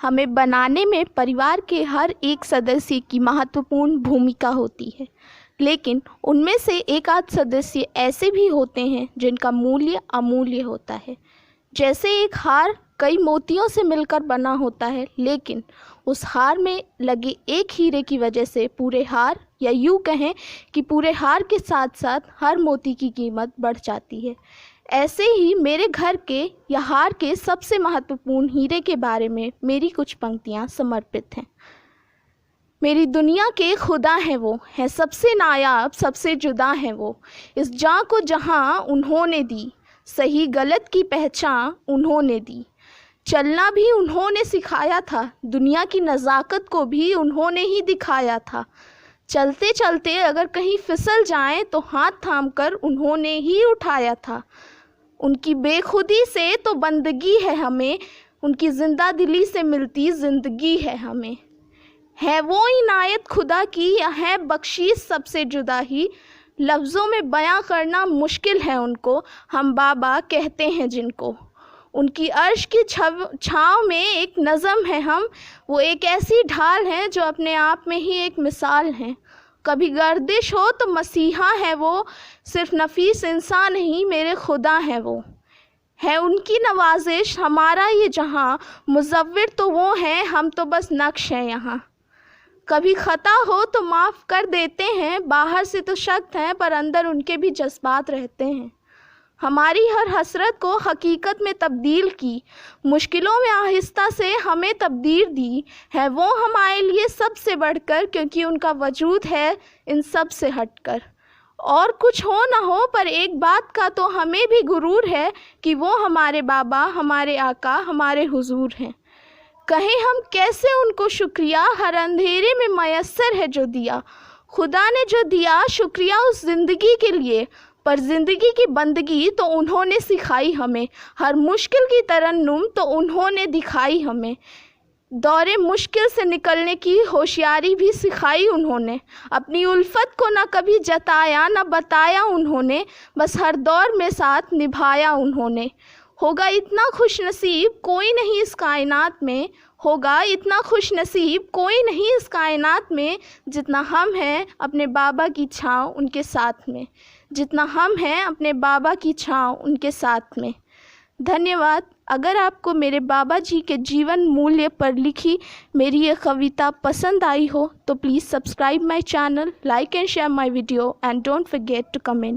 हमें बनाने में परिवार के हर एक सदस्य की महत्वपूर्ण भूमिका होती है, लेकिन उनमें से एक आध सदस्य ऐसे भी होते हैं जिनका मूल्य अमूल्य होता है। जैसे एक हार कई मोतियों से मिलकर बना होता है, लेकिन उस हार में लगे एक हीरे की वजह से पूरे हार, या यूँ कहें कि पूरे हार के साथ साथ हर मोती की कीमत बढ़ जाती है। ऐसे ही मेरे घर के या हार के सबसे महत्वपूर्ण हीरे के बारे में मेरी कुछ पंक्तियाँ समर्पित हैं। मेरी दुनिया के खुदा हैं वो, हैं सबसे नायाब, सबसे जुदा हैं वो। इस जान को जहाँ उन्होंने दी, सही गलत की पहचान उन्होंने दी। चलना भी उन्होंने सिखाया था, दुनिया की नज़ाकत को भी उन्होंने ही दिखाया था। चलते चलते अगर कहीं फिसल जाएं तो हाथ थामकर उन्होंने ही उठाया था। उनकी बेखुदी से तो बंदगी है हमें, उनकी ज़िंदा दिली से मिलती ज़िंदगी है हमें। है वो इनायत खुदा की या है बख्शीश सबसे जुदा ही, लफ्ज़ों में बयां करना मुश्किल है उनको, हम बाबा कहते हैं जिनको। उनकी अर्श की छाँव में एक नज़म है हम, वो एक ऐसी ढाल है जो अपने आप में ही एक मिसाल है। कभी गर्दिश हो तो मसीहा है वो, सिर्फ नफीस इंसान नहीं मेरे खुदा हैं वो। है उनकी नवाजिश हमारा ये जहाँ, मुज़व्विर तो वो हैं, हम तो बस नक्श हैं यहाँ। कभी ख़ता हो तो माफ़ कर देते हैं, बाहर से तो सख्त हैं पर अंदर उनके भी जज्बात रहते हैं। हमारी हर हसरत को हकीकत में तब्दील की, मुश्किलों में आहिस्ता से हमें तब्दील दी। है वो हमारे लिए सबसे बढ़कर, क्योंकि उनका वजूद है इन सब से हटकर। और कुछ हो ना हो पर एक बात का तो हमें भी गुरूर है कि वो हमारे बाबा, हमारे आका, हमारे हुजूर हैं। कहें हम कैसे उनको शुक्रिया, हर अंधेरे में मयस्सर है जो दिया। खुदा ने जो दिया शुक्रिया उस ज़िंदगी के लिए, पर ज़िंदगी की बंदगी तो उन्होंने सिखाई हमें। हर मुश्किल की तरन्नुम तो उन्होंने दिखाई हमें। दौरे मुश्किल से निकलने की होशियारी भी सिखाई उन्होंने। अपनी उल्फत को न कभी जताया न बताया उन्होंने, बस हर दौर में साथ निभाया उन्होंने। होगा इतना खुश नसीब कोई नहीं इस कायनात में, होगा इतना खुश नसीब कोई नहीं इस कायनात में, जितना हम हैं अपने बाबा की छाँव उनके साथ में, जितना हम हैं अपने बाबा की छाँव उनके साथ में। धन्यवाद। अगर आपको मेरे बाबा जी के जीवन मूल्य पर लिखी मेरी ये कविता पसंद आई हो तो please subscribe my channel, like and share my video and don't forget to comment.